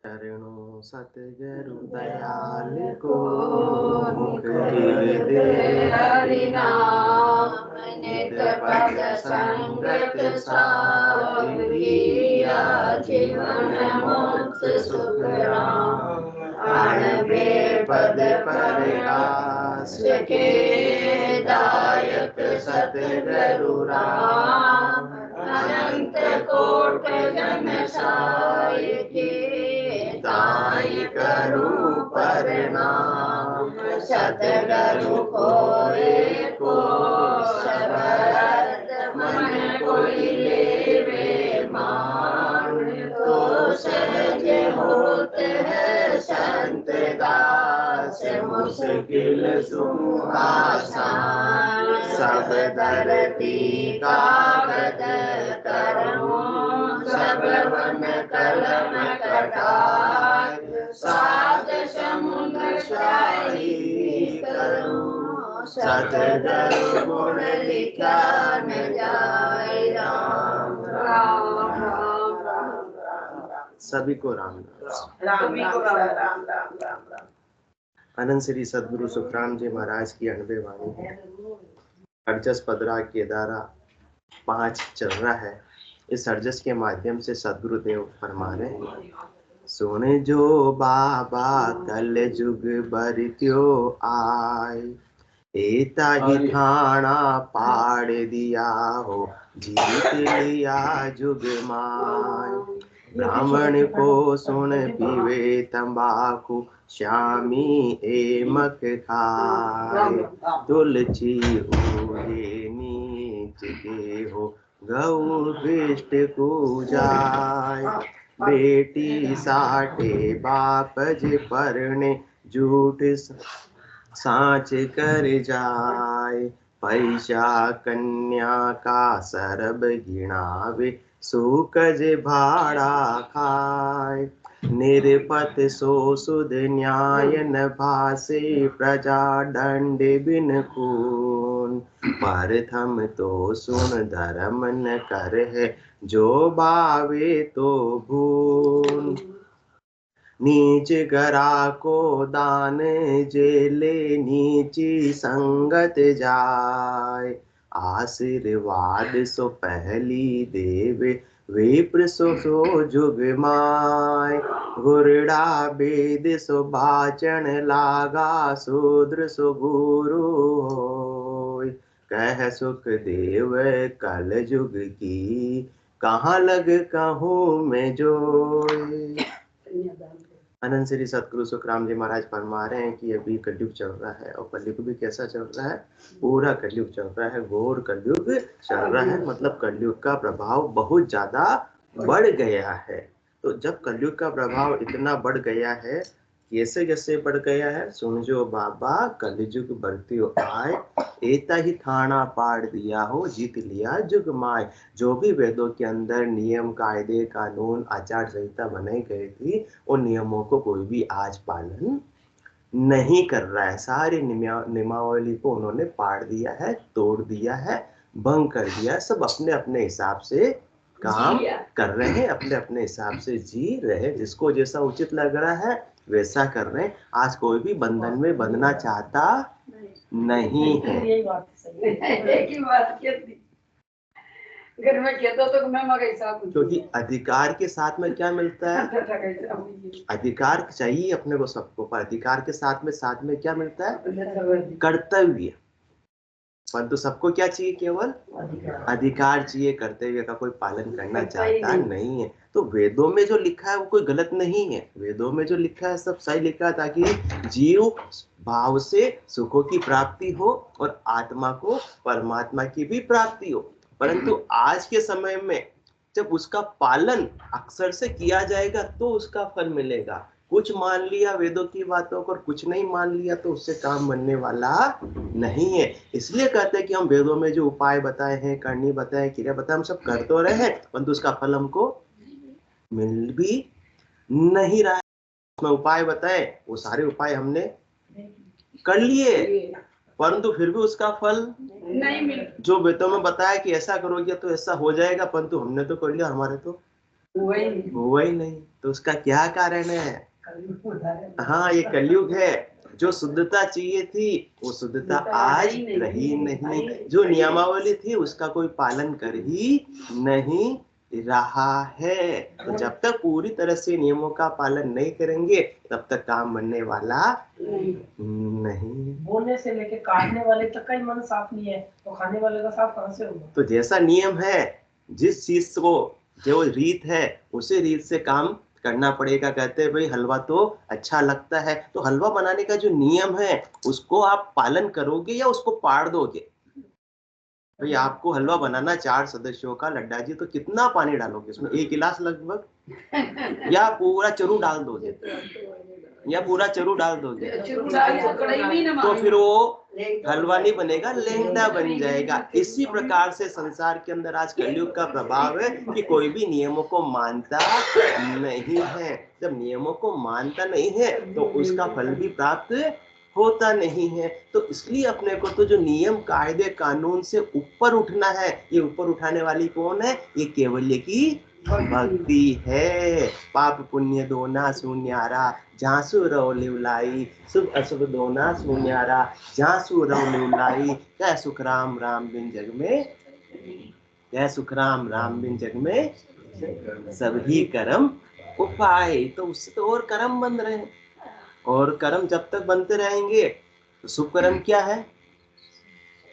चरणों सतगुरु दयाल को मुख दे हरि नाम नित पद संगत साधिया जीवन मुक्त सुख राम अणबे पद प्रकाश के दायक सतगुरु राम अनंत कोट जन साय के ताई करूं प्रणाम सतगुरु को शब्द मन कोई लेवे मान तो सहज होत है संत दास मुश्किल सुआसान सब धरती कागज करूं सब वन कलम कटाय सात समुद्र शाही करूं सतगुरु गुण लिखा न जाए। राम राम राम राम राम। सभी को राम राम राम राम राम। अनंत श्री सदगुरु सुखराम जी महाराज की अनबे वाणी है। अर्जस पदरा केदारा 5 चल रहा है। इस अर्जस के माध्यम से सदगुरुदेव फरमा रहे हैं, सुने जो बाबा कल जुग बरत्यो आय एता ही थाना पाड़ दिया हो जीत लिया जुग माय। ब्राह्मण को सुन पीवे तंबाकू श्यामी एमक खाए तुलसी उहे नीच के हो गौ विष्ट को जाय। बेटी साठे बाप जे परने झूठ साँच कर जाय। पैसा कन्या का सरब गिणावे सूकज भाड़ा खाय। निरपत सो सुध न्याय न भासे प्रजा दंड बिन खून। प्रथम तो सुन धर्म न कर है जो बावे तो भून। नीच गरा को दान जेले नीची संगत जाय। आशीर्वाद सो पहली देवे विप्र सो जुग माय। गुरड़ा वेद सो बाचन लागा शूद्र सो गुरु होय। कह सुख देव कल जुग की कहाँ लग कहूँ मैं जोय। अनंत श्री सतगुरु सुखराम जी महाराज फरमा रहे हैं कि अभी कलयुग चल रहा है और कलयुग भी कैसा चल रहा है, पूरा कलयुग चल रहा है, घोर कलयुग चल रहा है। मतलब कलयुग का प्रभाव बहुत ज्यादा बढ़ गया है। तो जब कलयुग का प्रभाव इतना बढ़ गया है, कैसे कैसे बढ़ गया है, सुनजो बाबा कलयुग बरत्यो आय एता ही थाना पाड़ दिया हो जीत लिया जुग माय। जो भी वेदों के अंदर नियम कायदे कानून आचार संहिता बनाई गई थी उन नियमों को कोई भी आज पालन नहीं कर रहा है। सारी नियमावली को उन्होंने पाड़ दिया है, तोड़ दिया है, भंग कर दिया है। सब अपने अपने हिसाब से काम कर रहे हैं, अपने अपने हिसाब से जी रहे हैं। जिसको जैसा उचित लग रहा है वैसा कर रहे हैं। आज कोई भी बंधन में बंधना चाहता नहीं है। घर में कहता तो मैं मगर साथ क्योंकि अधिकार के साथ में क्या मिलता है, अधिकार चाहिए अपने को सबको, पर अधिकार के साथ में क्या मिलता है, कर्तव्य। परंतु सबको क्या चाहिए, केवल अधिकार चाहिए, कर्तव्य का कोई पालन करना चाहता नहीं है। तो वेदों में जो लिखा है वो कोई गलत नहीं है। वेदों में जो लिखा है सब सही लिखा है, ताकि जीव भाव से सुखों की प्राप्ति हो और आत्मा को परमात्मा की भी प्राप्ति हो। परंतु आज के समय में जब उसका पालन अक्सर से किया जाएगा तो उसका फल मिलेगा। कुछ मान लिया वेदों की बातों को और कुछ नहीं मान लिया तो उससे काम बनने वाला नहीं है। इसलिए कहते हैं कि हम वेदों में जो उपाय बताए हैं, करनी बताए, क्रिया बताए, हम सब कर तो रहे हैं, परंतु उसका फल हमको मिल भी नहीं रहा है। उसमें उपाय बताए, वो सारे उपाय हमने कर लिए, परंतु फिर भी उसका फल नहीं मिला। जो वेदों में बताया कि ऐसा करोगे तो ऐसा हो जाएगा, परंतु हमने तो कर लिया, हमारे तो हुआ ही नहीं। हुआ ही नहीं, तो उसका क्या कारण है? कलयुग उधार है। हाँ, ये कलयुग है। जो शुद्धता चाहिए थी वो शुद्धता आज रही नहीं, जो नियमावली थी उसका कोई पालन कर ही नहीं रहा है। तो जब तक पूरी तरह से नियमों का पालन नहीं करेंगे तब तक काम बनने वाला नहीं। बोलने से लेके काटने वाले तक का ही मन साफ नहीं है, तो खाने वाले का साफ कहाँ से होगा? तो जैसा नियम है, जिस चीज को जो रीत है उसी रीत से काम करना पड़ेगा। कहते हैं भाई हलवा तो अच्छा लगता है, तो हलवा बनाने का जो नियम है उसको आप पालन करोगे या उसको पाड़ दोगे? भाई आपको हलवा बनाना 4 सदस्यों का लड्डा जी, तो कितना पानी डालोगे उसमें? 1 गिलास लगभग, या पूरा चरू डाल दोगे? या पूरा चरू डाल दोगे? तो फिर वो हलवा नहीं बनेगा, लेंगड़ा बन जाएगा। इसी प्रकार से संसार के अंदर आज कलयुग का प्रभाव है कि कोई भी नियमों को मानता नहीं है। जब नियमों को मानता नहीं है तो उसका फल भी प्राप्त होता नहीं है। तो इसलिए अपने को तो जो नियम कायदे कानून से ऊपर उठना है, ये ऊपर उठाने वाली कौन है? ये केवल्य की भक्ति है। पाप पुण्य दोना शून्यारा, झांसु रहो लिवलाई, शुभ अशुभ दोना शून्यारा, झांसु रहो लिवलाई। क्या सुख राम राम बिन जग में, क्या सुख राम राम बिन जग में सभी कर्म उपाय। तो उससे तो और कर्म बन रहे हैं, और कर्म जब तक बनते रहेंगे तो शुभ कर्म क्या है?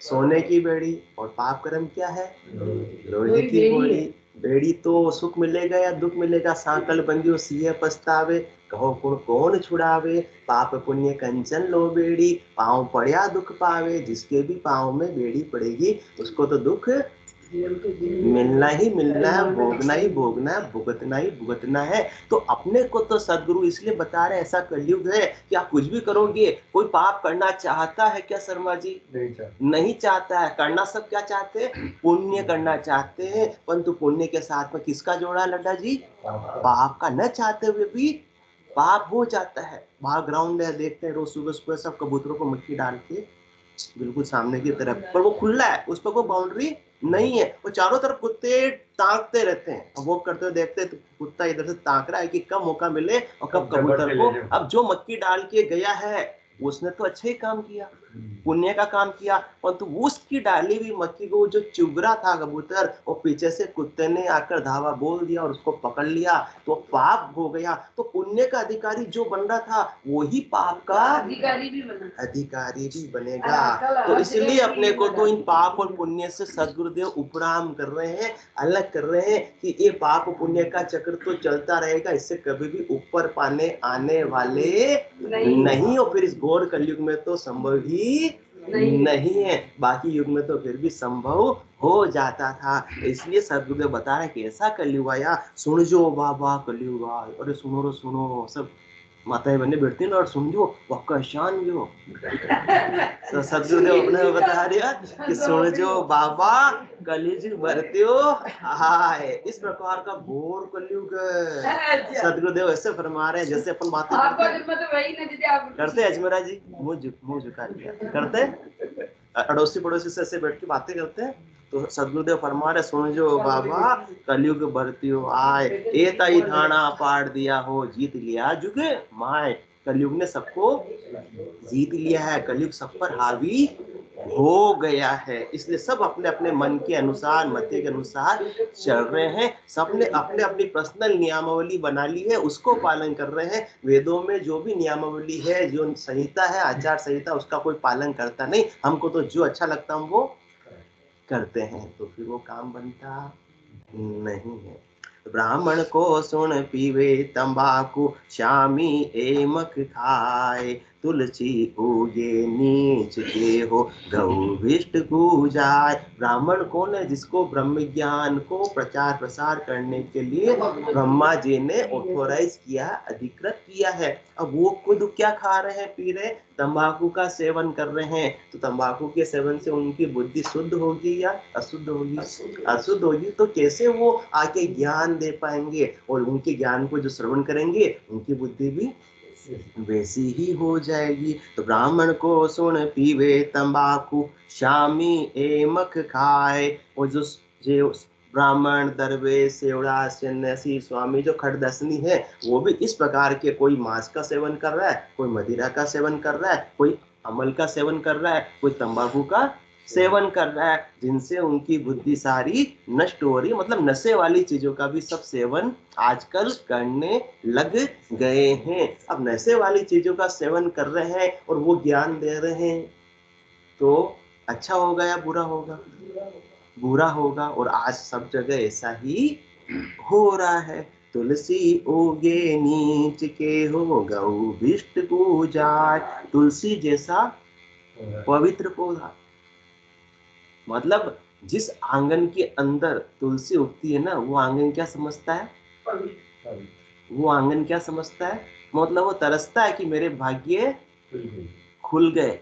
सोने की बेड़ी। और पाप कर्म क्या है? लोहे की बेड़ी। बेड़ी तो सुख मिलेगा या दुख मिलेगा? साकल बंदियों सिए पछतावे, कहो गुण कौन छुड़ावे। पाप पुण्य कंचन लो बेड़ी, पाँव पड़या दुख पावे। जिसके भी पाँव में बेड़ी पड़ेगी उसको तो दुख मिलना ही मिलना है, भोगना ही भोगना है, भुगतना ही भुगतना है। तो अपने को तो सदगुरु इसलिए बता रहे ऐसा कलयुग है कि आप कुछ भी करोगे। कोई पाप करना चाहता है क्या शर्मा जी? नहीं चाहता है। करना सब क्या चाहते हैं? पुण्य करना चाहते हैं। परंतु पुण्य के साथ में किसका जोड़ा लड्डा जी? पाप का। न चाहते हुए भी पाप हो जाता है। बाहर ग्राउंड में देखते हैं रोज सुबह सुबह सब कबूतरों को मिट्टी डाल के बिल्कुल सामने की तरफ, पर वो खुला है, उस पर कोई बाउंड्री नहीं है। वो चारों तरफ कुत्ते ताकते रहते हैं। वो करते हुए देखते हैं तो कुत्ता इधर से ताक रहा है कि कब मौका मिले और कब कबूतर को। अब जो मक्की डाल के गया है उसने तो अच्छा ही काम किया, पुण्य का काम किया, परंतु उसकी डाली हुई मक्की को जो चुग रहा था कबूतर, और पीछे से कुत्ते ने आकर धावा बोल दिया और उसको पकड़ लिया, तो पाप हो गया। तो पुण्य का अधिकारी जो बन रहा था वही पाप का अधिकारी भी बनेगा। तो इसलिए अपने को तो इन पाप और पुण्य से सदगुरुदेव उपराम कर रहे हैं, अलग कर रहे हैं कि ये पाप पुण्य का चक्र तो चलता रहेगा, इससे कभी भी ऊपर पाने आने वाले नहीं। और फिर इस घोर कलयुग में तो संभव ही नहीं है। बाकी युग में तो फिर भी संभव हो जाता था। इसलिए सदगुरुदेव बता रहे कि ऐसा कलयुग आया, सुन जो बाबा कलयुग आया। अरे सुनो रो सुनो, सब माताएं बहने बैठती ना और सुन जो वक्का शान जो। तो सदगुरुदेव अपने बता रहे कि सुन जो बाबा कलयुग भरत्यो आए। इस प्रकार का घोर कलयुग सदगुरुदेव ऐसे फरमा रहे हैं जैसे अपन बातें करते हैं। अजमेरा जी मुंह झुका लिया करते हैं, अड़ोसी पड़ोसी से ऐसे बैठ के बातें करते हैं। तो सदगुरुदेव फरमा रहे सुन जो बाबा कलयुग भरत्यो आए, एताई थाना पाड़ दिया हो, जीत लिया जुग माए। कलयुग ने सबको जीत लिया है, कलयुग सब पर हावी हो गया है। इसलिए सब अपने अपने मन के अनुसार, मते के अनुसार चल रहे हैं। सबने अपने अपनी पर्सनल नियमावली बना ली है, उसको पालन कर रहे हैं। वेदों में जो भी नियमावली है, जो संहिता है, आचार संहिता, उसका कोई पालन करता नहीं। हमको तो जो अच्छा लगता हम वो करते हैं, तो फिर वो काम बनता नहीं है। ब्राह्मण को सुन पीवे तंबाकू, श्यामी एमक खाए। तुलसी उगे नीच के हो, गौभिष्ट पूजाए। ब्राह्मण कौन है? जिसको ब्रह्म ज्ञान को प्रचार प्रसार करने के लिए ब्रह्मा जी ने ऑथोराइज किया, अधिकृत किया है। अब वो खुद क्या खा रहे हैं, पी रहे, तंबाकू का सेवन कर रहे हैं। तो तंबाकू के सेवन से उनकी बुद्धि शुद्ध होगी या अशुद्ध होगी? अशुद्ध होगी। तो कैसे वो आके ज्ञान दे पाएंगे? और उनके ज्ञान को जो श्रवण करेंगे उनकी बुद्धि भी वैसी ही हो जाएगी। तो ब्राह्मण को सुन पीवे तंबाकू, श्यामी एमक खाए। और जो ब्राह्मण, दरवेश, सेवड़ा, सन्यासी, स्वामी जो खड़दसनी है वो भी इस प्रकार के, कोई मांस का सेवन कर रहा है, कोई मदिरा का सेवन कर रहा है, कोई अमल का सेवन कर रहा है, कोई तंबाकू का सेवन कर रहा है, जिनसे उनकी बुद्धि सारी नष्ट हो रही है। मतलब नशे वाली चीजों का भी सब सेवन आजकल करने लग गए हैं। अब नशे वाली चीजों का सेवन कर रहे हैं और वो ज्ञान दे रहे हैं, तो अच्छा होगा या बुरा होगा? बुरा होगा। और आज सब जगह ऐसा ही हो रहा है। तुलसी उगे नीच के हो गौ विष्ट पूजाय। तुलसी जैसा पवित्र पौधा, मतलब जिस आंगन के अंदर तुलसी उगती है ना, वो आंगन क्या समझता है? वो आंगन क्या समझता है? मतलब वो तरसता है कि मेरे भाग्य खुल गए।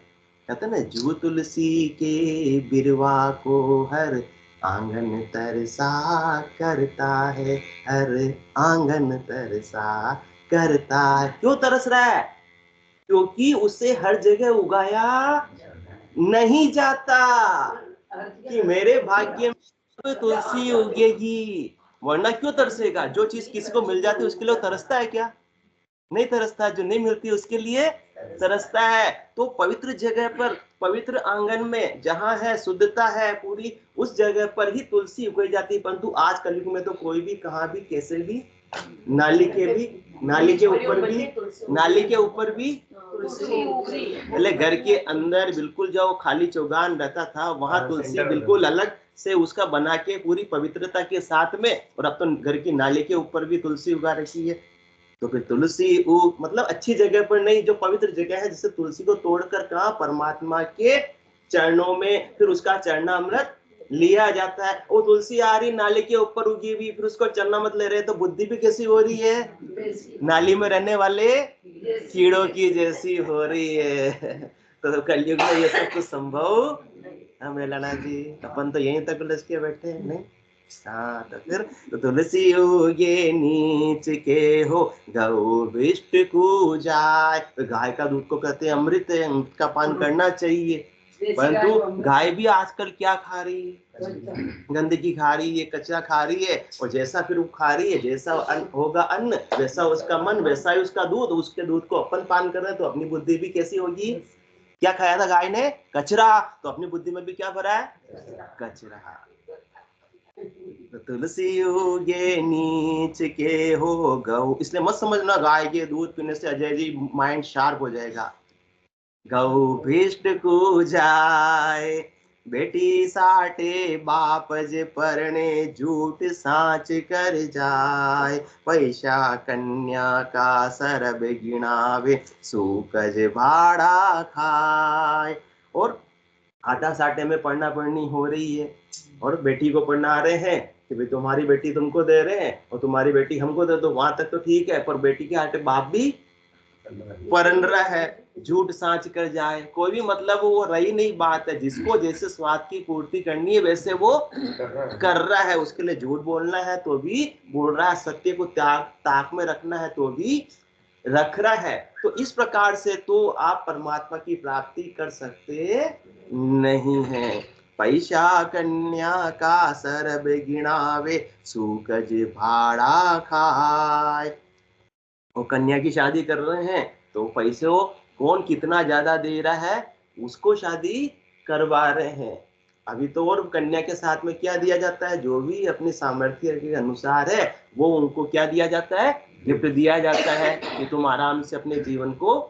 कहते ना, जो तुलसी के बिरवा को हर आंगन तरसा करता है, हर आंगन तरसा करता है। क्यों तरस रहा है? क्योंकि उसे हर जगह उगाया नहीं जाता कि मेरे भाग्य में तुलसी उगेगी, वरना क्यों तरसेगा? जो चीज किसी को मिल जाती है उसके लिए तरसता है क्या? नहीं तरसता। जो नहीं मिलती उसके लिए तरसता है। तो पवित्र जगह पर, पवित्र आंगन में जहां है शुद्धता है पूरी, उस जगह पर ही तुलसी उगाई जाती है। परंतु आज कलयुग में तो कोई भी कहां भी कैसे भी नाली के ऊपर भी पहले घर के अंदर बिल्कुल जो खाली चौगान रहता था वहां तुलसी बिल्कुल अलग से उसका बना के पूरी पवित्रता के साथ में, और अब तो घर की नाली के ऊपर भी तुलसी उगा रखी है। तो फिर तुलसी मतलब अच्छी जगह पर नहीं, जो पवित्र जगह है, जिससे तुलसी को तोड़कर कहा परमात्मा के चरणों में फिर उसका चरणामृत लिया जाता है। वो तुलसी आ रही नाली के ऊपर उगी हुई, फिर उसको चरणामृत ले रहे, तो बुद्धि भी कैसी हो रही है? नाली में रहने वाले कीड़ों की जैसी हो रही है। तो कलयुग में ये सब कुछ संभव हमें लाना जी, अपन तो यहीं तक लस के बैठे हैं। नहीं, हाँ, तो फिर तो तुलसी उगे नीच के हो गौ विष्ट को जाय। तो गाय का दूध को कहते हैं अमृत है, अमृत का पान करना चाहिए। परंतु गाय भी आजकल क्या खा रही है? गंदगी खा रही है, कचरा खा रही है, और जैसा फिर वो खा रही है, जैसा होगा अन्न वैसा उसका मन, वैसा ही उसका दूध। उसके दूध को अपन पान कर रहे हैं, तो अपनी बुद्धि भी कैसी होगी? क्या खाया था गाय ने? कचरा। तो अपनी बुद्धि में भी क्या भरा है? कचरा। तो तुलसी उगे नीच के हो गौ, इसलिए मत समझना गाय के दूध पीने से अजय जी माइंड शार्प हो जाएगा। गौ भीष्ट को जाए, बेटी साटे बाप जे परणे झूठ साच कर जाए। पैसा कन्या का सरब गिनावे, सूकज भाड़ा खाए। और आटा साटे में पढ़ना पढ़नी हो रही है, और बेटी को पढ़ना रहे हैं कि भाई तुम्हारी बेटी तुमको दे रहे हैं और तुम्हारी बेटी हमको दे दो, वहां तक तो ठीक है। पर बेटी के आटे बाप भी परन रहा है, झूठ सांच कर जाए। कोई भी मतलब वो रही नहीं बात है। जिसको जैसे स्वाद की पूर्ति करनी है वैसे वो कर रहा है। उसके लिए झूठ बोलना है तो भी बोल रहा है, सत्य को ताक में रखना है तो भी रख रहा है। तो इस प्रकार से तो आप परमात्मा की प्राप्ति कर सकते नहीं है। पैसा कन्या का सरब गिनावे, सूकज भाड़ा खाए। वो कन्या की शादी कर रहे हैं तो पैसे कौन कितना ज्यादा दे रहा है उसको शादी करवा रहे हैं। अभी तो और कन्या के साथ में क्या दिया जाता है? जो भी अपने सामर्थ्य के अनुसार है वो उनको क्या दिया जाता है? गिफ्ट दिया जाता है कि तुम आराम से अपने जीवन को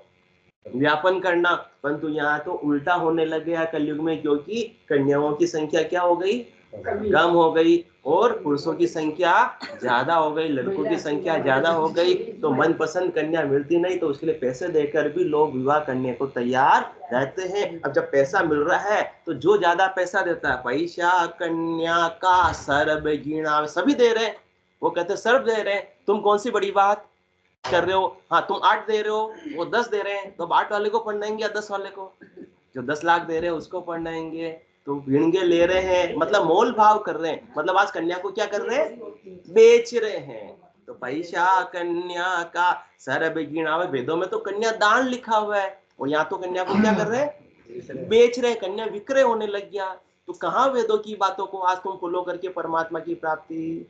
व्यापन करना। परंतु यहाँ तो उल्टा होने लगे है कलयुग में, क्योंकि कन्याओं की संख्या क्या हो गई? कम हो गई, और पुरुषों की संख्या ज्यादा हो गई, लड़कों की संख्या ज्यादा हो गई। तो मनपसंद कन्या मिलती नहीं, तो उसके लिए पैसे देकर भी लोग विवाह करने को तैयार रहते हैं। अब जब पैसा मिल रहा है तो जो ज्यादा पैसा देता है, पैसा कन्या का सर्व गिना, सभी दे रहे हैं। वो कहते सर्व दे रहे हैं, तुम कौन सी बड़ी बात कर रहे हो? हाँ, तुम 8 दे रहे हो, वो 10 दे रहे हैं, तो 8 वाले को पढ़नाएंगे या 10 वाले को? जो 10 लाख दे रहे हैं उसको पढ़नाएंगे। तो भिड़ंगे ले रहे हैं, मतलब मोल भाव कर रहे हैं। मतलब आज कन्या को क्या कर रहे हैं? बेच रहे हैं। तो पैसा कन्या का सरब गिनावे, वेदों में तो कन्या दान लिखा हुआ है, और यहाँ तो कन्या को क्या कर रहे हैं? बेच रहे हैं। कन्या विक्रय होने लग गया। तो कहाँ वेदों की बातों को आज तुम फॉलो करके परमात्मा की प्राप्ति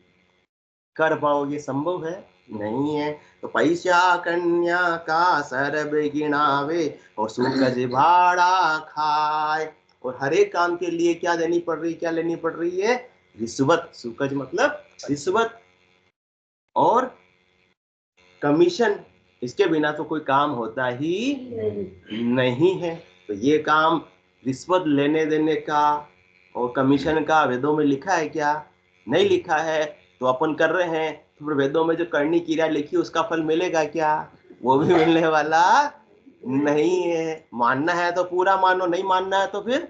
कर पाओगे? संभव है? नहीं है। तो पैसा कन्या का सरब गिनावे और सूकज भाड़ा खाए, और हर एक काम के लिए क्या देनी पड़ रही, क्या लेनी पड़ रही है? रिश्वत। सूकज मतलब रिश्वत और कमीशन, इसके बिना तो कोई काम होता ही नहीं है। तो ये काम रिश्वत लेने देने का और कमीशन का वेदों में लिखा है क्या? नहीं लिखा है। तो अपन कर रहे हैं, तो फिर वेदों में जो करनी क्रिया लिखी उसका फल मिलेगा क्या? वो भी मिलने वाला नहीं है। मानना है तो पूरा मानो, नहीं मानना है तो फिर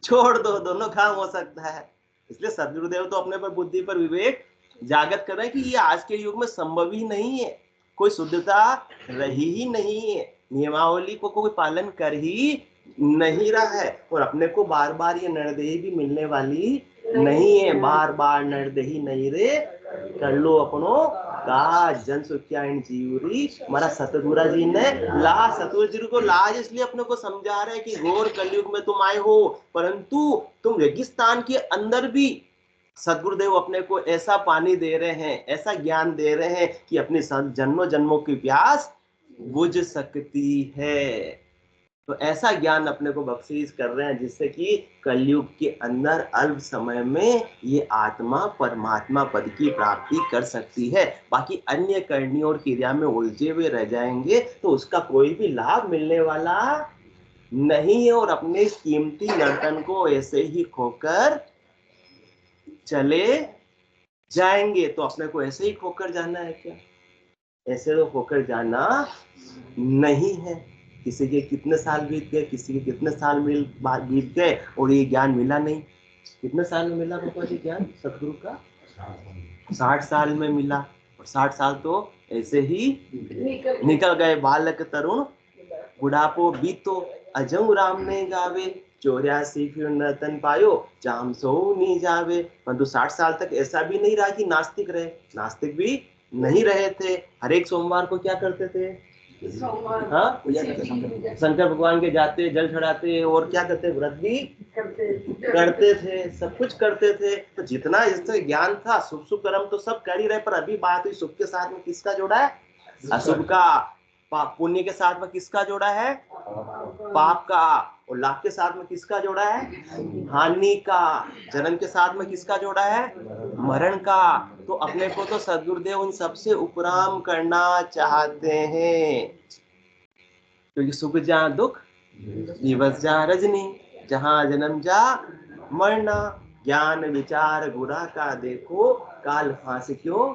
छोड़ दो, दोनों काम हो सकता है। इसलिए सदगुरुदेव तो अपने पर बुद्धि पर विवेक जागृत कर रहे हैं कि ये आज के युग में संभव ही नहीं है, कोई शुद्धता रही ही नहीं है, नियमावली को कोई पालन कर ही नहीं रहा है, और अपने को बार बार ये नरदेही भी मिलने वाली नहीं है। बार बार नरदेही नहीं रे कर लो अपनो का जन सुख्यायन जीवरी। हमारा सतगुरु जी ने सतगुरु जी को लाज इसलिए अपने को समझा रहे हैं कि घोर कलयुग में तुम आए हो, परंतु तुम रेगिस्तान के अंदर भी सदगुरुदेव अपने को ऐसा पानी दे रहे हैं, ऐसा ज्ञान दे रहे हैं कि अपनी जन्मों जन्मों की प्यास बुझ सकती है। तो ऐसा ज्ञान अपने को बख्शीश कर रहे हैं जिससे कि कलयुग के अंदर अल्प समय में ये आत्मा परमात्मा पद की प्राप्ति कर सकती है। बाकी अन्य करनी और क्रिया में उलझे हुए रह जाएंगे तो उसका कोई भी लाभ मिलने वाला नहीं है, और अपने कीमती नर्तन को ऐसे ही खोकर चले जाएंगे। तो अपने को ऐसे ही खोकर जाना है क्या? ऐसे तो खोकर जाना नहीं है। किसी के कितने साल बीत गए, किसी के कितने साल बीत गए और ये ज्ञान मिला नहीं। कितने साल में मिला बाबा जी ज्ञान सतगुरु का? 60 साल में मिला, और 60 साल तो ऐसे ही निकल गए। बालक तरुण बुढ़ापो बीतो, अजऊ राम ने गावे, 84 फिर नर्तन पायो, जाम सो नहीं जावे। परंतु 60 साल तक ऐसा भी नहीं रहा कि नास्तिक रहे, नास्तिक भी नहीं रहे थे। हर एक सोमवार को क्या करते थे? हाँ, शंकर भगवान के जाते, जल चढ़ाते, और क्या करते? व्रत भी करते थे, सब कुछ करते थे। तो जितना इससे ज्ञान था, शुभ शुभ कर्म तो सब कर ही रहे, पर अभी बात हुई शुभ के साथ में किसका जोड़ा है? अशुभ का। पुण्य के साथ में किसका जोड़ा है? पाप का। और लाभ के साथ में किसका जोड़ा है? हानि का। जन्म के साथ में किसका जोड़ा है? मरण का। तो अपने को तो सदगुरुदेव उन सबसे उपराम करना चाहते हैं, क्योंकि सुख जा दुख दिवस जा रजनी, जहां जन्म जा मरना, ज्ञान विचार गुरा का देखो, काल फांस क्यों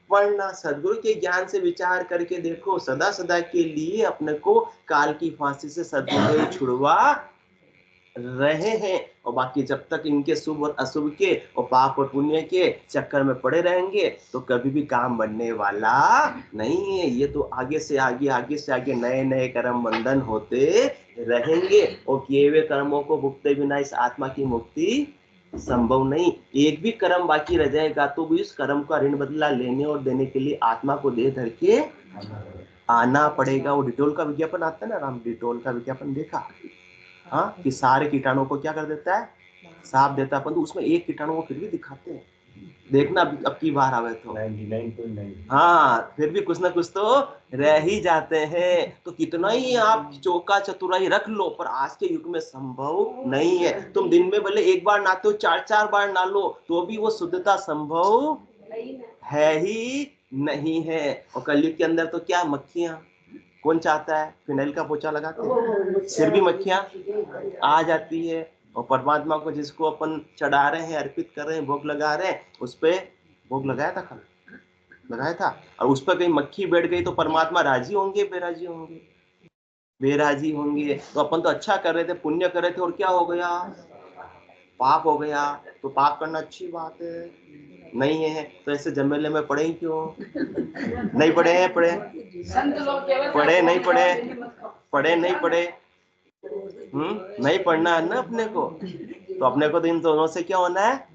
पढ़ना। सदगुरु के ज्ञान से विचार करके देखो, सदा सदा के लिए अपने को काल की फांसी से सदगुरु छुड़वा रहे हैं। और बाकी जब तक इनके शुभ और अशुभ के और पाप और पुण्य के चक्कर में पड़े रहेंगे तो कभी भी काम बनने वाला नहीं है। ये तो आगे से आगे नए नए कर्म बंधन होते रहेंगे, और किए हुए कर्मों को भुगते बिना इस आत्मा की मुक्ति संभव नहीं। एक भी कर्म बाकी रह जाएगा तो भी इस कर्म का ऋण बदला लेने और देने के लिए आत्मा को देह धर के आना पड़ेगा। वो डिटोल का विज्ञापन आता है ना, राम डिटोल का विज्ञापन देखा? हाँ, कि सारे कीटाणुओं को क्या कर देता है? साफ देता है, परंतु उसमें एक कीटाणु को फिर भी दिखाते हैं। देखना अब की बार आवे तो 99.9। हाँ, फिर भी कुछ ना कुछ तो रह ही जाते हैं। तो कितना ही आप चौका चतुराई रख लो, पर आज के युग में संभव नहीं है। तुम दिन में भले एक बार नहाते हो, 4-4 बार नहा लो, तो भी वो शुद्धता संभव है ही नहीं है। और कलयुग के अंदर तो क्या मक्खियां, कौन चाहता है फिनाइल का पोछा लगाते हैं, फिर भी मक्खियां आ जाती है। और परमात्मा को जिसको अपन चढ़ा रहे हैं, अर्पित कर रहे हैं, भोग लगा रहे हैं, उस पे भोग लगाया था, कल लगाया था, और उस पर कहीं मक्खी बैठ गई तो परमात्मा राजी होंगे बेराजी होंगे? बेराजी होंगे। तो अपन तो अच्छा कर रहे थे, पुण्य कर रहे थे, और क्या हो गया? पाप हो गया। तो पाप करना अच्छी बात है नहीं है, तो ऐसे जमेले में पड़े ही क्यों? नहीं पड़े हैं? पड़े नहीं पड़े? पड़े नहीं पड़े? नहीं पढ़ना है ना अपने को। तो अपने को तो इन दोनों से क्या होना है?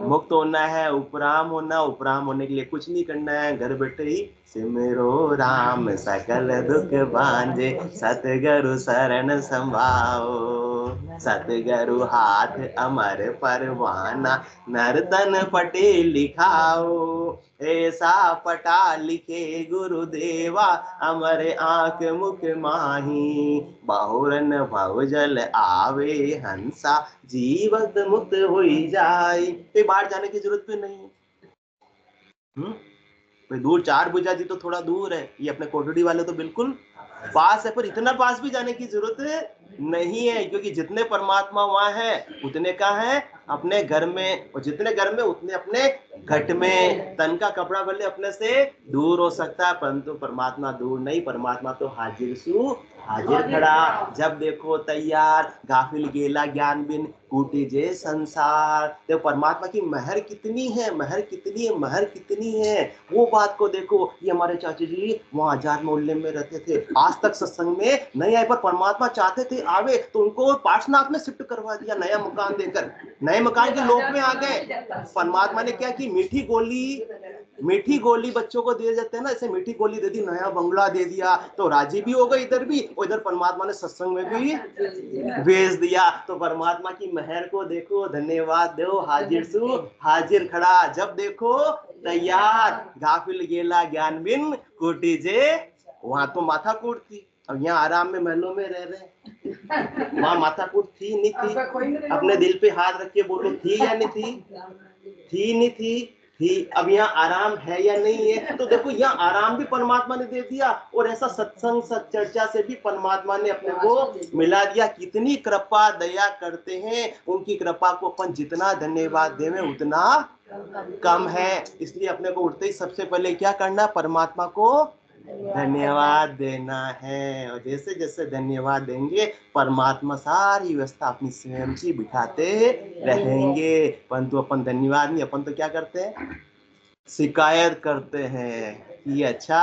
मुक्त होना है, उपराम होना। उपराम होने के लिए कुछ नहीं करना है, घर बैठे ही सिमरो राम सकल दुख भांजे, सतगुरु शरण संभाओ। सतगुरु हाथ अमर परवाना, नर्तन पटे लिखाओ। ऐसा पटा लिखे गुरुदेवा, अमर आंख मुख माही। बहुरन भवजल आवे हंसा, जीवत मुक्त हुई जाए। कहीं बाहर जाने की जरूरत भी नहीं। कोई दूर, 4 भुजा जी तो थोड़ा दूर है, ये अपने कोटड़ी वाले तो बिल्कुल पास है, पर इतना पास भी जाने की जरूरत नहीं है, क्योंकि जितने परमात्मा वहां है उतने का है अपने घर में, और जितने घर में उतने अपने घट में। तन का कपड़ा भले अपने से दूर हो सकता है, परंतु परमात्मा दूर नहीं, परमात्मा तो हाजिर सु हाजिर खड़ा। जब देखो तैयार, गाफिल गेला ज्ञान बिन, कूटी जे संसार। देखो परमात्मा की महर कितनी है, महर कितनी है, महर कितनी है, वो बात को देखो। ये हमारे चाचा जी वहां आजाद मोहल्ले में रहते थे, आज तक सत्संग में नहीं आए, पर परमात्मा चाहते थे आवे, तो उनको पार्श्वनाथ में शिफ्ट करवा दिया, नया मकान देकर, नए मकान के लोक में आ गए। परमात्मा ने क्या की, मीठी गोली बच्चों को दिए जाते हैं ना, ऐसे मीठी गोली दे दी, नया बंगला दे दिया, तो राजी भी हो गए इधर भी, और इधर परमात्मा ने सत्संग में भी भेज दिया। तो परमात्मा की मेहर को देखो, धन्यवाद दो, हाजिर सु हाजिर खड़ा। जब देखो तैयार, गाफिल गेला ज्ञान बिन, कोटी जे। वहां तो माथा कूट थी, अब यहाँ आराम में महलों में रह रहे। वहां माथा कूट थी नहीं थी? अपने दिल पे हाथ रख के बोलो, थी या नहीं थी? थी नहीं थी? अब यहाँ आराम है या नहीं है? तो देखो यहाँ आराम भी परमात्मा ने दे दिया, और ऐसा सत्संग सत्चर्चा से भी परमात्मा ने अपने को मिला दिया। कितनी कृपा दया करते हैं, उनकी कृपा को अपन जितना धन्यवाद देवें उतना कम है। इसलिए अपने को उठते ही सबसे पहले क्या करना, परमात्मा को धन्यवाद देना है, और जैसे जैसे धन्यवाद देंगे परमात्मा सारी व्यवस्था अपनी स्वयं की बिठाते रहेंगे। परंतु अपन धन्यवाद नहीं, अपन तो क्या करते हैं, शिकायत करते हैं कि अच्छा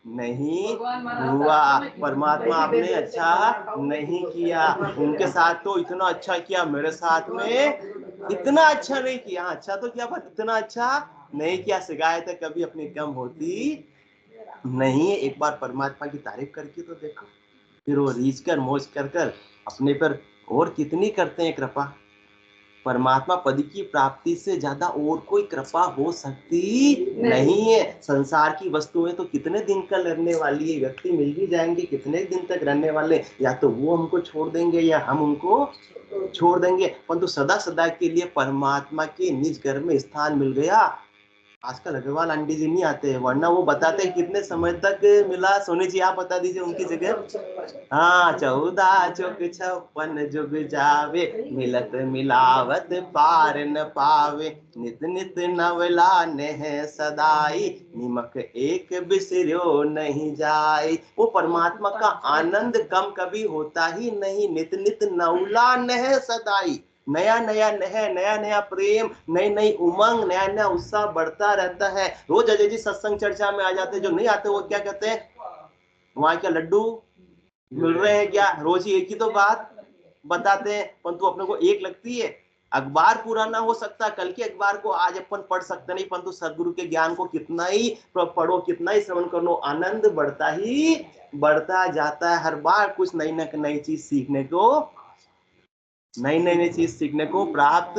नहीं हुआ, परमात्मा आपने अच्छा नहीं किया, उनके साथ तो इतना अच्छा किया, मेरे साथ में इतना अच्छा नहीं किया। अच्छा तो क्या, पर इतना अच्छा नहीं किया। शिकायतें कभी अपनी कम होती नहीं है। एक बार परमात्मा की तारीफ करके तो देखो, फिर वो रीझ कर मौज कर कर अपने पर और कितनी करते हैं कृपा। परमात्मा पद की प्राप्ति से ज्यादा और कोई कृपा हो सकती नहीं है। संसार की वस्तुएं तो कितने दिन का रहने वाली है, व्यक्ति मिल भी जाएंगे, कितने दिन तक रहने वाले, या तो वो हमको छोड़ देंगे या हम उनको छोड़ देंगे, परंतु सदा सदा के लिए परमात्मा के निज घर में स्थान मिल गया। आजकल अग्रवाल आंटी जी नहीं आते, वरना वो बताते कितने समय तक मिला। सोनी जी आप बता दीजिए उनकी जगह। हाँ, 14 चौक 56 जुग जावे, मिलत मिलावत पार न पावे, नित नित नवला नेह सदाई, निमक एक बिसरो नहीं जाए। वो परमात्मा का आनंद कम कभी होता ही नहीं, नित नित नवला नेह सदाई, नया नया नया नया प्रेम, नई नई उमंग, नया नया उत्साह बढ़ता रहता है। रोज अजय जी सत्संग चर्चा में आ जाते, जो नहीं आते वो क्या कहते हैं, वहां क्या लड्डू मिल रहे हैं क्या? रोज ही एक ही तो बात बताते हैं, परंतु अपने को एक लगती है। अखबार पूरा ना हो सकता, कल के अखबार को आज अपन पढ़ सकते नहीं, परंतु सदगुरु के ज्ञान को कितना ही पढ़ो, कितना ही श्रवण कर लो, आनंद बढ़ता ही बढ़ता जाता है। हर बार कुछ नई नई चीज सीखने को, नई चीज सीखने को प्राप्त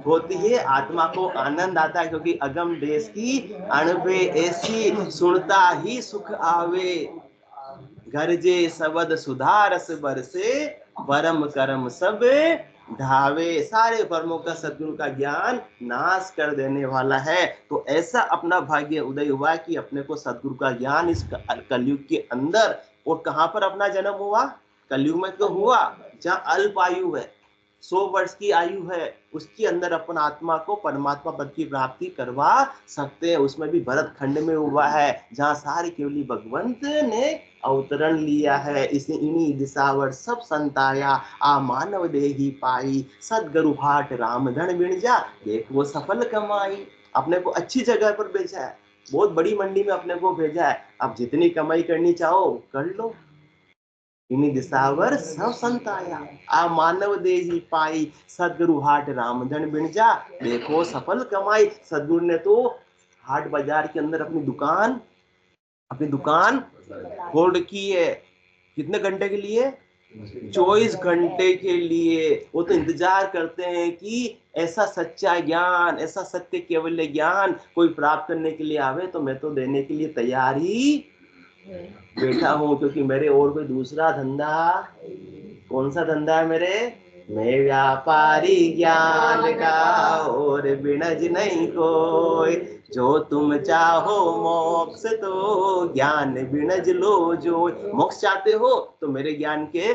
होती है। आत्मा को आनंद आता है, क्योंकि अगम देश की अणबे ऐसी, सुनता ही सुख आवे, गरजे शब्द सुधारस बरसे, परम कर्म सब ढावे। सारे कर्मों का सद्गुरु का ज्ञान नाश कर देने वाला है। तो ऐसा अपना भाग्य उदय हुआ कि अपने को सद्गुरु का ज्ञान इस कलयुग के अंदर, और कहां पर अपना जन्म हुआ, कलयुग में तो हुआ जहाँ अल्प आयु है, 100 वर्ष की आयु है, उसके अंदर अपन आत्मा को परमात्मा पद की प्राप्ति करवा सकते हैं। उसमें भी भरत खंड में हुआ है, जहाँ सारे केवली भगवंत ने अवतरण लिया है। इसे इन्हीं दिशावर सब संताया, आ मानव देही पाई, सदगुरु हाट राम धन बिन जा, देख वो सफल कमाई। अपने को अच्छी जगह पर भेजा है, बहुत बड़ी मंडी में अपने को भेजा है। अब जितनी कमाई करनी चाहो कर लो, इन्हीं दिशावर सब संताया, आ मानव देही पाई, सदगुरु हाट राम धन बिन जा, देखो सफल कमाई। सदगुरु ने तो हाट बाजार के अंदर अपनी दुकान अपनी दुकान खोल रखी है, कितने घंटे के लिए? 24 घंटे के लिए। वो तो इंतजार करते हैं कि ऐसा सच्चा ज्ञान, ऐसा सत्य केवल ज्ञान कोई प्राप्त करने के लिए आवे, तो मैं तो देने के लिए तैयार ही बैठा हूं, क्योंकि मेरे और कोई दूसरा धंधा, कौन सा धंधा है मेरे? मैं व्यापारी ज्ञान का और बिनज नहीं कोई, जो तुम चाहो मोक्ष तो ज्ञान बिनज लो जो। मोक्ष चाहते हो तो मेरे ज्ञान के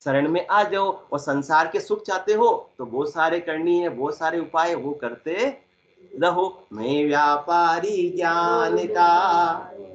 शरण में आ जाओ, और संसार के सुख चाहते हो तो बहुत सारे करनी है, बहुत सारे उपाय वो करते रहो। मैं व्यापारी ज्ञान का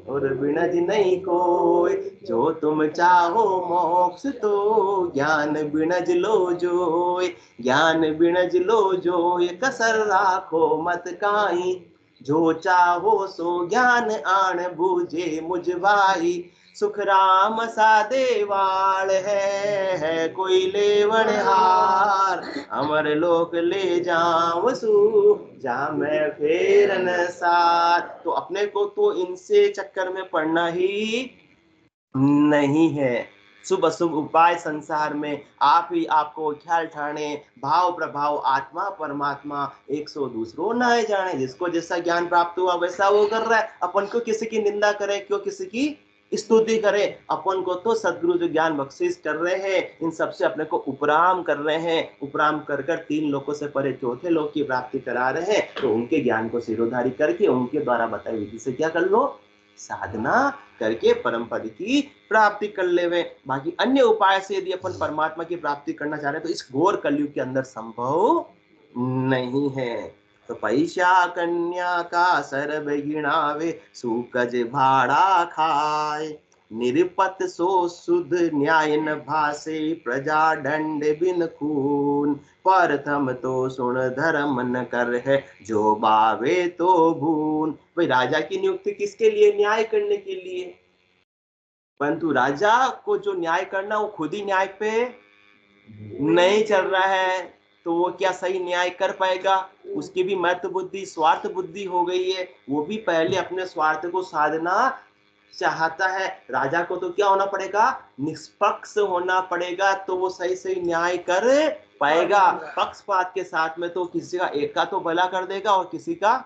और बिनज नहीं कोई, जो तुम चाहो मोक्ष तो ज्ञान बिनज लो जोय, ज्ञान बिनज लो जोय, कसर राखो मत काई, जो चाहो सो ज्ञान आन बूझे मुझ भाई, सुख राम सा देवाल है कोई लेवन हार, अमर लोक ले जाऊं सू जा मैं फेरन सार। तो अपने को तो इनसे चक्कर में पड़ना ही नहीं है। शुभ अशुभ उपाय संसार में आप ही आपको ख्याल ठाणे, भाव प्रभाव आत्मा परमात्मा, 100 दूसरों ना जाने। जिसको जैसा ज्ञान प्राप्त हुआ वैसा वो कर रहा है। अपन को किसी की निंदा करें, क्यों किसी की स्तुति करें? अपन को तो सदगुरु जो ज्ञान बख्शिश कर रहे हैं, इन सबसे अपने को उपराम कर रहे हैं। उपराम कर कर 3 लोकों से परे चौथे लोक की प्राप्ति करा रहे हैं। तो उनके ज्ञान को सिरोधारी करके उनके द्वारा बताई विधि से क्या कर लो? साधना करके परम पद की प्राप्ति कर लेवे। बाकी अन्य उपाय से यदि अपन परमात्मा की प्राप्ति करना चाह रहे हैं तो इस घोर कलयुग के अंदर संभव नहीं है। तो पैसा कन्या का सरब गिणावे, सूकज भाड़ा खाए, निरपत सो सुध न्याय न भासे, प्रजा दंड बिन खून, प्रथम तो सुन धर्म न कर है, जो बावे तो भून। भाई राजा की नियुक्ति किसके लिए? न्याय करने के लिए। परंतु राजा को जो न्याय करना वो खुद ही न्याय पे नहीं चल रहा है, तो वो क्या सही न्याय कर पाएगा? उसकी भी महत्व बुद्धि, स्वार्थ बुद्धि हो गई है। वो भी पहले अपने स्वार्थ को साधना चाहता है। राजा को तो क्या होना पड़ेगा? निष्पक्ष होना पड़ेगा, तो वो सही सही न्याय कर पाएगा। पक्षपात के साथ में तो किसी का एक का तो भला कर देगा और किसी का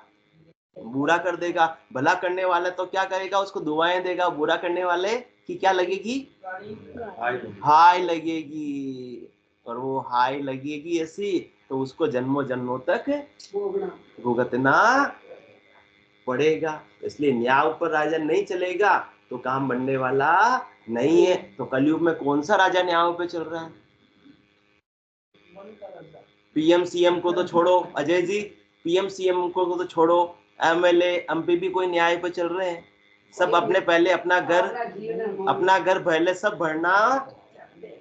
बुरा कर देगा। भला करने वाला तो क्या करेगा? उसको दुआएं देगा। बुरा करने वाले की क्या लगेगी? हाय लगेगी। और वो हाय लगेगी ऐसी, तो उसको जन्मों जन्मों तक भुगतना पड़ेगा। इसलिए न्याय ऊपर राजा नहीं चलेगा तो काम बनने वाला नहीं है। तो कलयुग में कौन सा राजा न्याय पे चल रहा है? पीएम सीएम को तो छोड़ो अजय जी, पीएम सीएम को तो छोड़ो, एमएलए एमपी भी कोई न्याय पे चल रहे हैं? सब अपने पहले अपना घर पहले सब भरना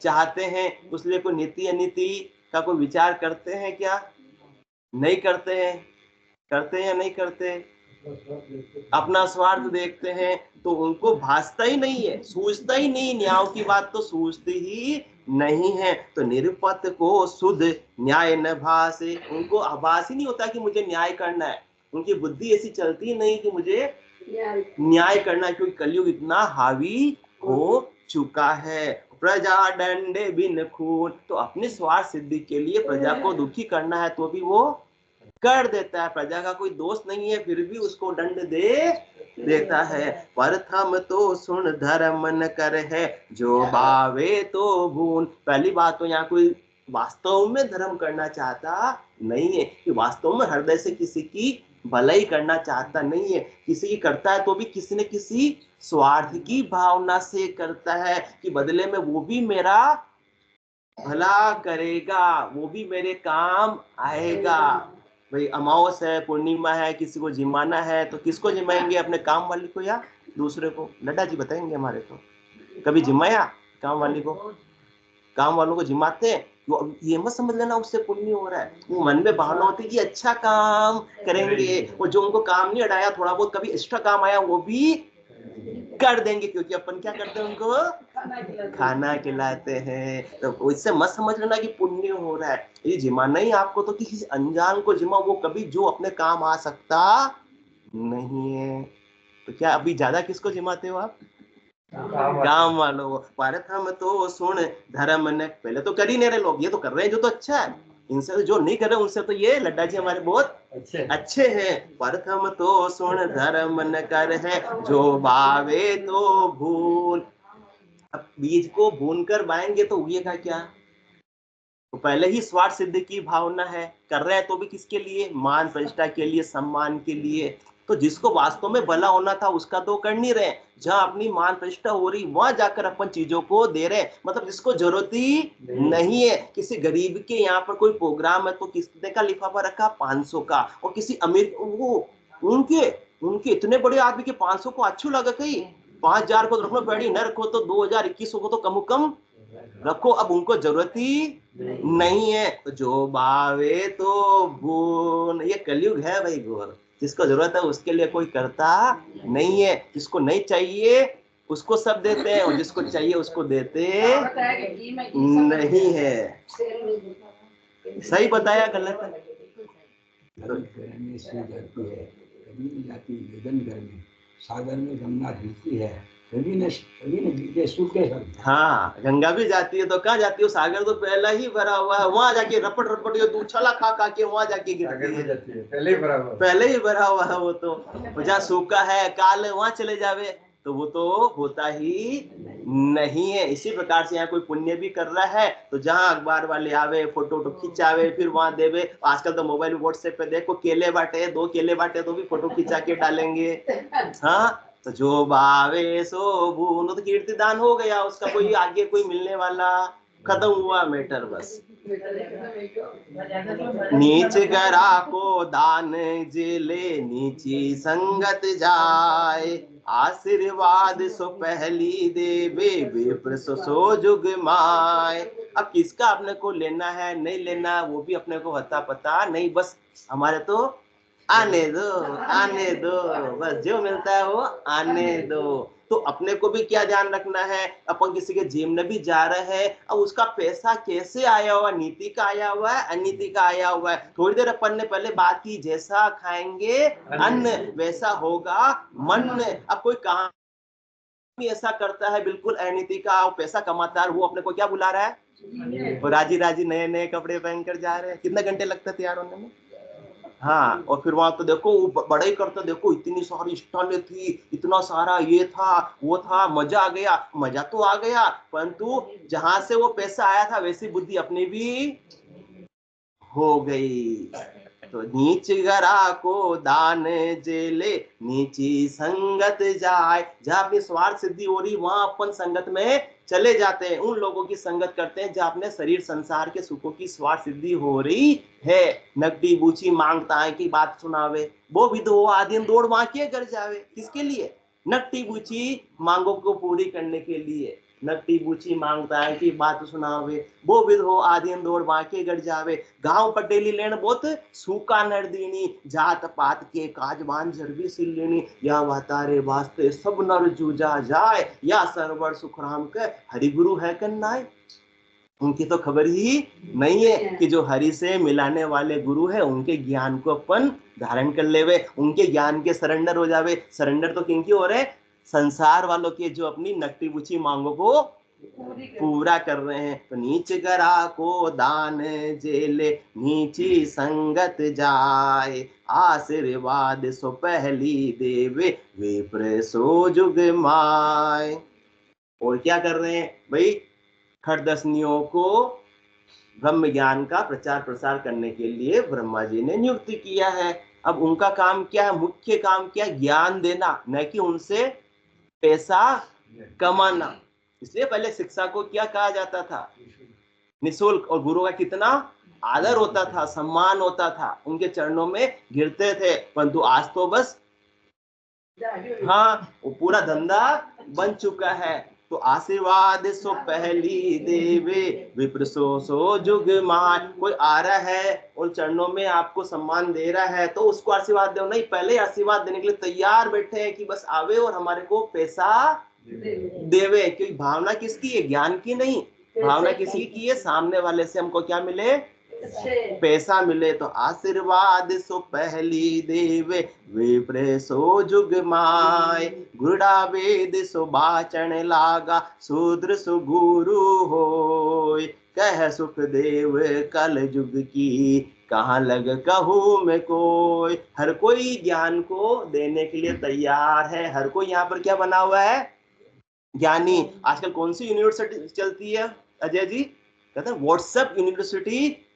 चाहते हैं। उसलिए कोई नीति अनीति का कोई विचार करते हैं क्या? नहीं करते हैं। करते हैं या नहीं करते? अपना स्वार्थ देखते हैं। तो उनको भासता ही नहीं है, सूझता ही नहीं, न्याय की बात तो सूझती ही नहीं है। तो निरपत को शुद्ध न्याय न भासे, उनको आभास ही नहीं होता कि मुझे न्याय करना है। उनकी बुद्धि ऐसी चलती नहीं कि मुझे न्याय करना है, क्योंकि कलयुग इतना हावी हो चुका है। प्रजा दंडे बिन खून, तो अपने स्वार्थ सिद्धि के लिए प्रजा को दुखी करना है तो भी वो कर देता है। प्रजा का कोई दोष नहीं है, फिर भी उसको दंड दे देता है। प्रथम तो सुन धर्म न कर है, जो बावे तो भून। पहली बात तो यहाँ कोई वास्तव में धर्म करना चाहता नहीं है, कि वास्तव में हृदय से किसी की भलाई करना चाहता नहीं है। किसी की करता है तो भी किसी न किसी स्वार्थ की भावना से करता है, कि बदले में वो भी मेरा भला करेगा, वो भी मेरे काम आएगा। भाई अमावस है, पूर्णिमा है, किसी को जिमाना है तो किसको जिमाएंगे? अपने काम वाली को या दूसरे को? लड्डा जी बताएंगे हमारे को, कभी जिमाया काम वाली को? काम वालों को जिमाते हैं। तो ये मत समझ लेना उससे पुण्य हो रहा है। वो मन में भावना होती है कि अच्छा काम करेंगे, और जो उनको काम नहीं अड़ाया, थोड़ा बहुत कभी एक्स्ट्रा काम आया वो भी कर देंगे, क्योंकि अपन क्या करते हैं? उनको खाना खिलाते हैं। तो इससे मत समझ लेना कि पुण्य हो रहा है। ये जिमाना ही आपको तो किसी अनजान को जिमा, वो कभी जो अपने काम आ सकता नहीं है। तो क्या अभी ज्यादा किसको जिमाते हो आप? गांव वालों को। भारत हम तो सुन धर्म न, पहले तो कर ही नहीं रहे लोग, ये तो कर रहे हैं जो तो अच्छा है, इनसे तो जो नहीं कर रहे उनसे तो ये लड्डा जी हमारे बहुत अच्छे हैं। भारत हम तो सुन धर्म न कर है, जो बावे तो भूल। अब बीज को भून कर बाएंगे तो उगेगा क्या? तो पहले ही स्वार्थ सिद्धि की भावना है, कर रहे हैं तो भी किसके लिए? मान प्रतिष्ठा के लिए, सम्मान के लिए। तो जिसको वास्तव में भला होना था उसका तो कर नहीं रहे, जहां अपनी मान प्रतिष्ठा हो रही वहां जाकर अपन चीजों को दे रहे हैं। मतलब जिसको जरूरत ही नहीं है। किसी गरीब के यहाँ पर कोई प्रोग्राम है तो किसने का लिफाफा रखा? 500 का। और किसी अमीर वो उनके उनके इतने बड़े आदमी के 500 को अच्छू लगा, कहीं 5000 को रखना पड़ी, न रखो तो 2021 को तो कम कम रखो। अब उनको जरूरत ही नहीं है। तो जो बावे तो भून, ये कलयुग है भाई घोर। जिसको जरूरत है उसके लिए कोई करता नहीं है, जिसको नहीं चाहिए उसको सब देते हैं, और जिसको चाहिए उसको देते नहीं है। सही बताया गलत है? सागर में गंगा गिरती है, कभी न गिरते सूखे सब। हाँ, गंगा भी जाती है तो कहाँ जाती है? सागर तो पहला ही भरा हुआ है, वहां जाके रपट रपट ये उछला खा खा के वहां जाके गिरती है। पहले ही भरा हुआ, पहले ही भरा हुआ है वो तो। जहाँ सूखा है काल वहां चले जावे तो वो तो होता ही नहीं है। इसी प्रकार से यहाँ कोई पुण्य भी कर रहा है तो जहाँ अखबार वाले आवे, फोटो वोटो खिंचावे, फिर वहां देवे। आजकल तो मोबाइल व्हाट्सएप पे देखो, केले बांटे, 2 केले बांटे तो भी फोटो खिंचा के डालेंगे। हाँ, तो जो भावे सो भून, तो कीर्तिदान हो गया उसका, कोई आगे कोई मिलने वाला खत्म हुआ मैटर बस। नीच गरा को दान जिले, नीची संगत जाए, आशीर्वाद सो पहली देवे, विप्र सो जुग माय। अब किसका अपने को लेना है नहीं लेना वो भी अपने को हता पता नहीं, बस हमारे तो आने दो, बस जो मिलता है वो आने दो। तो अपने को भी क्या ध्यान रखना है, अपन किसी के जिम में भी जा रहे हैं, अब उसका पैसा कैसे आया हुआ, नीति का आया हुआ है, अनीति का आया हुआ है। थोड़ी देर अपन ने पहले बात की, जैसा खाएंगे अन्न वैसा होगा मन। अब कोई काम ऐसा करता है बिल्कुल अनीति का, पैसा कमाता है, वो अपने को क्या बुला रहा है? वो राजी राजी नए नए कपड़े पहनकर जा रहे हैं। कितने घंटे लगते तैयार होने में? हाँ, और फिर वहां तो देखो बड़ा ही करता, देखो इतनी सारी स्टॉलें थी, इतना सारा ये था वो था, मजा आ गया। मजा तो आ गया, परंतु जहां से वो पैसा आया था वैसी बुद्धि अपनी भी हो गई। तो नीच गरा को दान जेले, नीची संगत जाए। जहां अपनी स्वार्थ सिद्धि हो रही वहां अपन संगत में चले जाते हैं, उन लोगों की संगत करते हैं जहां अपने शरीर संसार के सुखों की स्वार्थ सिद्धि हो रही है। नकदी बूची मांगता है की बात सुनावे, वो विधो आदिन दौड़ वहां के घर जावे। किसके लिए? नकदी बूची मांगों को पूरी करने के लिए। नकदी बूची मांगता है कि बात सुनावे, वो विधो आदिन दौड़ बाके गढ़ जावे। गांव पटेली लेन बहुत सूखा नर दीनी, जात पात के काजबान जरबी सिल लेनी। या वातारे वास्ते सब नर जूझा जाए, या सरवर सुखराम के हरि गुरु है कन्नाय। उनकी तो खबर ही नहीं है कि जो हरि से मिलाने वाले गुरु है उनके ज्ञान को अपन धारण कर लेवे, उनके ज्ञान के सरेंडर हो जावे। सरेंडर तो किनकी हो रहे? संसार वालों के, जो अपनी नकटी बुची मांगों को पूरा कर रहे हैं। तो नीच गरा को दान जेले, नीची संगत जाए, आशीर्वाद सो पहली देवे, विप्र सो जुग माय। और क्या कर रहे हैं भाई? खरदसनियों को ब्रह्म ज्ञान का प्रचार प्रसार करने के लिए ब्रह्मा जी ने नियुक्त किया है। अब उनका काम क्या है? मुख्य काम क्या है? ज्ञान देना, न कि उनसे पैसा कमाना। इसलिए पहले शिक्षा को क्या कहा जाता था? निःशुल्क। और गुरु का कितना आदर होता था, सम्मान होता था, उनके चरणों में गिरते थे। परंतु आज तो बस हाँ, वो पूरा धंधा बन चुका है। तो आशीर्वाद सो पहली देवे, विप्र सो जुग मान। कोई आ रहा है और चरणों में आपको सम्मान दे रहा है तो उसको आशीर्वाद दो, नहीं पहले आशीर्वाद देने के लिए तैयार बैठे हैं कि बस आवे और हमारे को पैसा देवे। क्योंकि भावना किसकी है? ज्ञान की नहीं, भावना किसी की है? सामने वाले से हमको क्या मिले? पैसा मिले तो आशीर्वाद सो पहली देवे, विप्र सो जुग माय, गुरुड़ा वेद सो बाचन लागा, शूद्र सो गुरु होय, कह सुख देव कल जुग की, कहाँ लग कहूँ मैं कोई। हर कोई ज्ञान को देने के लिए तैयार है, हर कोई यहाँ पर क्या बना हुआ है, ज्ञानी। आजकल कौन सी यूनिवर्सिटी चलती है अजय जी, कहते हैं व्हाट्सएप यूनिवर्सिटी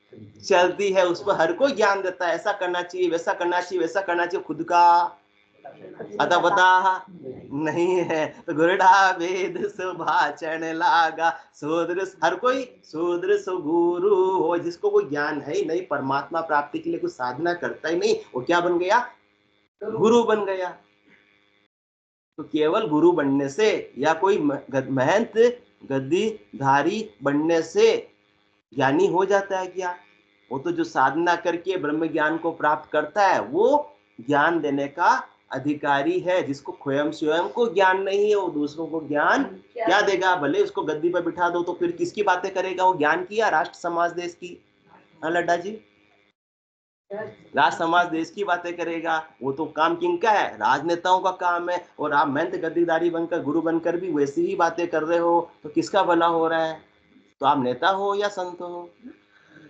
चलती है, उस पर हर कोई ज्ञान देता है, ऐसा करना चाहिए, वैसा करना चाहिए, वैसा करना चाहिए, खुद का अता पता नहीं है। तो गुरुड़ा वेद सो भाषण लागा, शूद्र, हर कोई शूद्र सो गुरु हो, जिसको कोई ज्ञान है ही नहीं, परमात्मा प्राप्ति के लिए कुछ साधना करता ही नहीं, वो क्या बन गया, गुरु बन गया। तो केवल गुरु बनने से या कोई महंत गद्दीधारी बनने से ज्ञानी हो जाता है क्या? वो तो जो साधना करके ब्रह्म ज्ञान को प्राप्त करता है वो ज्ञान देने का अधिकारी है। जिसको स्वयं को ज्ञान नहीं है वो दूसरों को ज्ञान क्या देगा? भले उसको गद्दी पर बिठा दो तो फिर किसकी बातें करेगा? वो ज्ञान की या राष्ट्र समाज देश की? हाँ लड्डा जी, राष्ट्र समाज देश की बातें करेगा। वो तो काम किनका है? राजनेताओं का काम है। और आप महंत गद्दीदारी बनकर गुरु बनकर भी वैसी ही बातें कर रहे हो तो किसका भला हो रहा है? तो आप नेता हो या संत हो?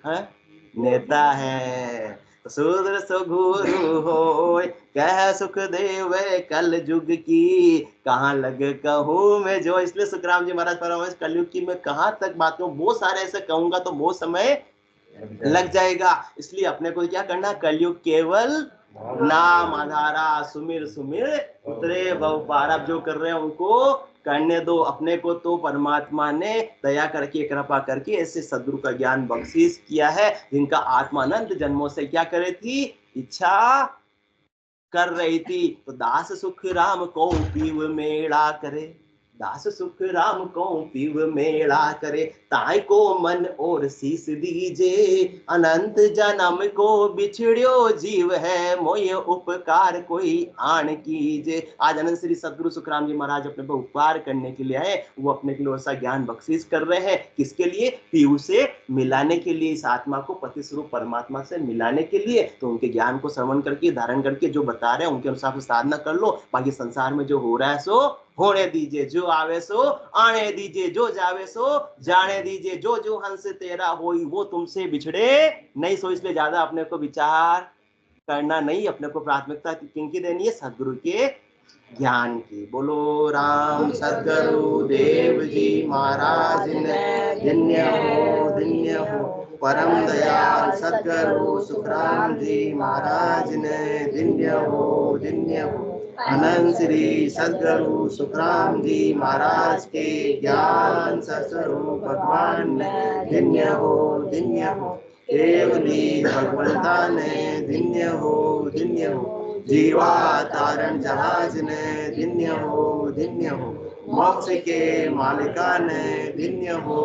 है नेता है। तो शूद्र सो गुरु हो, कह सुख देव कल जुग की, कहाँ लग कहूँ मैं जो। इसलिए सुखराम जी महाराज परमहंस कलयुग की मैं कहाँ तक बात करूं, बहुत सारे ऐसे कहूंगा तो बहुत समय लग जाएगा। इसलिए अपने को क्या करना, कलयुग केवल नाम आधारा, सुमिर सुमिर उतरे भव पार। आप जो कर रहे हैं उनको करने दो, अपने को तो परमात्मा ने दया करके कृपा करके ऐसे सद्गुरु का ज्ञान बख्शीश किया है, जिनका आत्मानंद जन्मों से क्या करे थी, इच्छा कर रही थी। तो दास सुख राम को पीव मेला करे, दास सुख राम को पीव मेला करे, ताई को मन और शीस दीजे, अनंत जन्म को बिछड़ियो जीव है, मोय उपकार कोई आन कीजे। आज अनंत श्री सदगुरु सुखराम जी महाराज अपने पर उपकार करने के लिए आए। वो अपने के लिए ऐसा ज्ञान बख्शीश कर रहे हैं, किसके लिए? पीयू से मिलाने के लिए, इस आत्मा को पति स्वरूप परमात्मा से मिलाने के लिए। तो उनके ज्ञान को श्रवण करके धारण करके जो बता रहे हैं उनके अनुसार साधना कर लो। बाकी संसार में जो हो रहा है सो होने दीजिए, जो आवे सो आने दीजिए, जो जावे सो जाने दीजिए, जो जो हंस तेरा होई वो तुमसे बिछड़े नहीं सो। इसलिए ज्यादा अपने को विचार करना नहीं, अपने को प्राथमिकता किनकी देनी है? सदगुरु के ज्ञान की। बोलो राम सदगुरु देव जी महाराज ने धन्य हो, परम दयाल सदगुरु सुखराम जी महाराज ने धन्य हो। अनंत श्री सदगुरु सुखराम जी महाराज के ज्ञान स्वरूप भगवान ने धन्य हो। केवली भगवंता ने धन्य हो। जीवा तारण जहाज ने धन्य हो। मोक्ष के मालिका ने धन्य हो।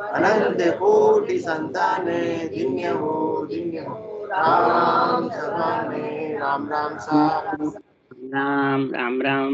अनंत कोटि संतान ने धन्य हो। राम सभा में राम राम सा। राम राम राम।